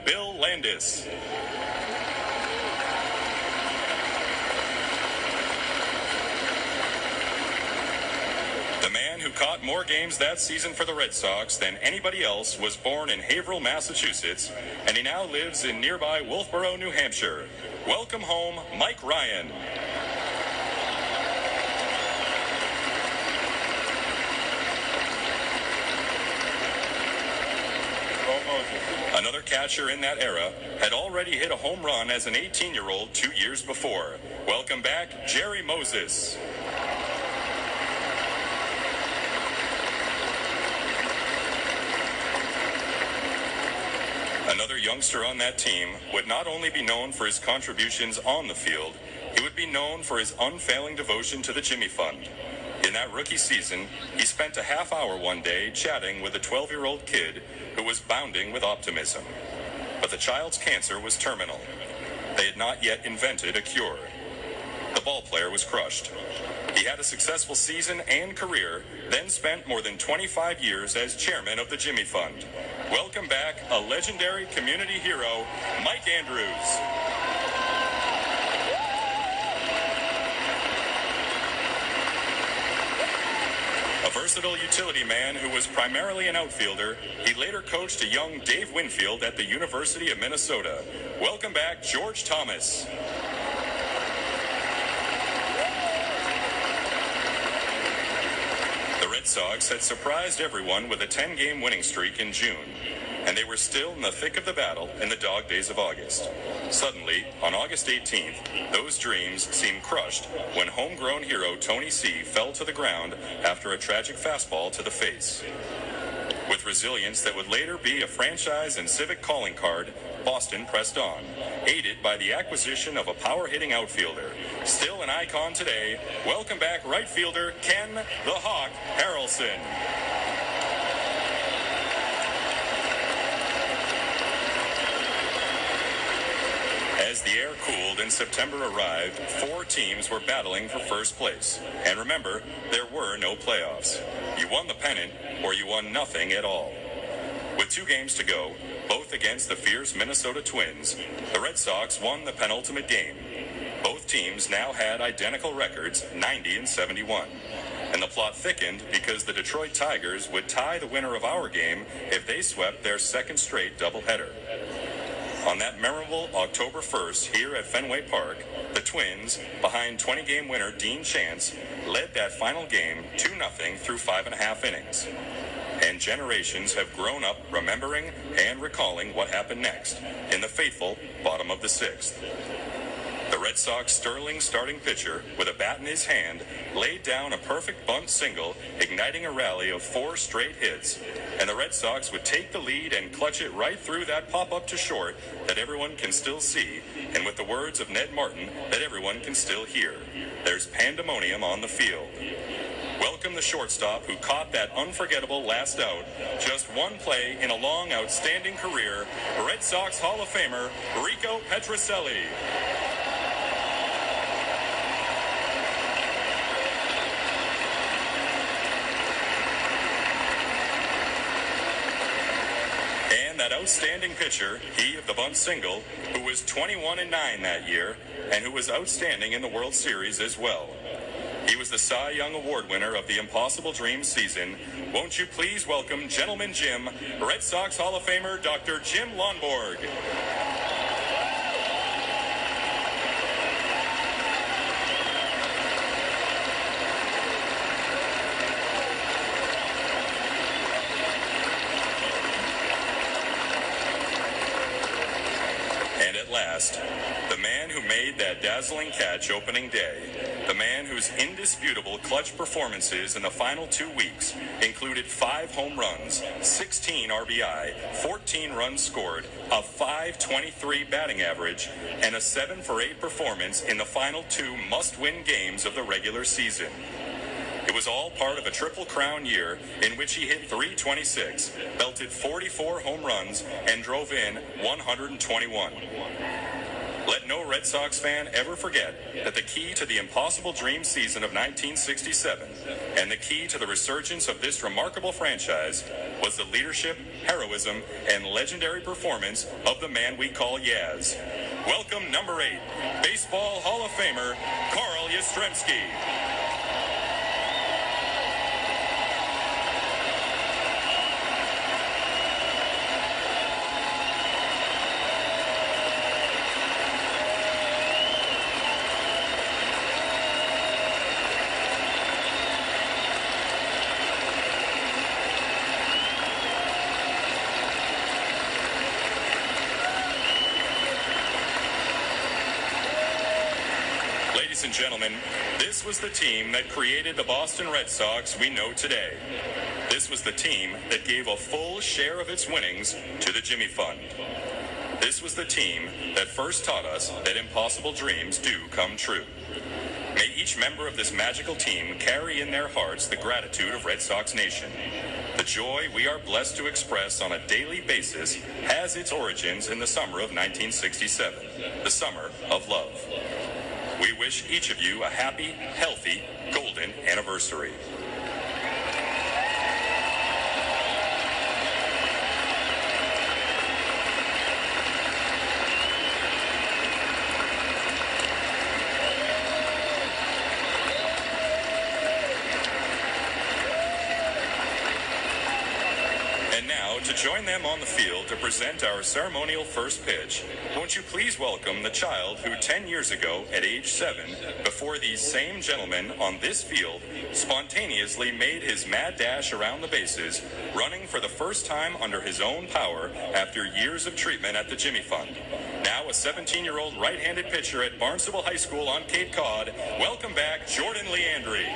Bill Landis. The man who caught more games that season for the Red Sox than anybody else was born in Haverhill, Massachusetts, and he now lives in nearby Wolfboro, New Hampshire. Welcome home, Mike Ryan. Another catcher in that era had already hit a home run as an 18-year-old 2 years before. Welcome back, Jerry Moses. Another youngster on that team would not only be known for his contributions on the field, he would be known for his unfailing devotion to the Jimmy Fund. In that rookie season, he spent a half hour one day chatting with a 12-year-old kid who was bounding with optimism. But the child's cancer was terminal. They had not yet invented a cure. The ballplayer was crushed. He had a successful season and career, then spent more than 25 years as chairman of the Jimmy Fund. Welcome back, a legendary community hero, Mike Andrews. A versatile utility man who was primarily an outfielder, he later coached a young Dave Winfield at the University of Minnesota. Welcome back, George Thomas. The Red Sox had surprised everyone with a 10-game winning streak in June, and they were still in the thick of the battle in the dog days of August. Suddenly, on August 18th, those dreams seemed crushed when homegrown hero Tony C fell to the ground after a tragic fastball to the face. With resilience that would later be a franchise and civic calling card, Boston pressed on, aided by the acquisition of a power-hitting outfielder. Still an icon today, welcome back right fielder Ken the Hawk Harrelson. As the air cooled and September arrived, 4 teams were battling for first place. And remember, there were no playoffs. You won the pennant, or you won nothing at all. With 2 games to go, both against the fierce Minnesota Twins, the Red Sox won the penultimate game. Both teams now had identical records, 90 and 71. And the plot thickened because the Detroit Tigers would tie the winner of our game if they swept their second straight doubleheader. On that memorable October 1st here at Fenway Park, the Twins, behind 20-game winner Dean Chance, led that final game 2-0 through 5.5 innings. And generations have grown up remembering and recalling what happened next in the fateful bottom of the 6th. The Red Sox sterling starting pitcher, with a bat in his hand, laid down a perfect bunt single, igniting a rally of 4 straight hits, and the Red Sox would take the lead and clutch it right through that pop-up to short that everyone can still see, and with the words of Ned Martin that everyone can still hear. There's pandemonium on the field. Welcome the shortstop who caught that unforgettable last out, just one play in a long, outstanding career, Red Sox Hall of Famer Rico Petrocelli. That outstanding pitcher, he of the bunt single, who was 21-9 that year, and who was outstanding in the World Series as well. He was the Cy Young Award winner of the Impossible Dreams season. Won't you please welcome Gentleman Jim, Red Sox Hall of Famer Dr. Jim Lonborg. The man who made that dazzling catch opening day, the man whose indisputable clutch performances in the final 2 weeks included 5 home runs, 16 RBI, 14 runs scored, a .523 batting average, and a 7-for-8 performance in the final 2 must-win games of the regular season. It was all part of a Triple Crown year in which he hit .326, belted 44 home runs, and drove in 121. Let no Red Sox fan ever forget that the key to the impossible dream season of 1967 and the key to the resurgence of this remarkable franchise was the leadership, heroism, and legendary performance of the man we call Yaz. Welcome, number 8, Baseball Hall of Famer, Carl Yastrzemski. Ladies and gentlemen, this was the team that created the Boston Red Sox we know today. This was the team that gave a full share of its winnings to the Jimmy Fund. This was the team that first taught us that impossible dreams do come true. May each member of this magical team carry in their hearts the gratitude of Red Sox Nation. The joy we are blessed to express on a daily basis has its origins in the summer of 1967, the summer of love. We wish each of you a happy, healthy, golden anniversary. And now, to join them on the field to present our ceremonial first pitch, won't you please welcome the child who 10 years ago, at age 7, before these same gentlemen on this field, spontaneously made his mad dash around the bases, running for the first time under his own power after years of treatment at the Jimmy Fund. Now a 17-year-old right-handed pitcher at Barnstable High School on Cape Cod, welcome back Jordan Leandry.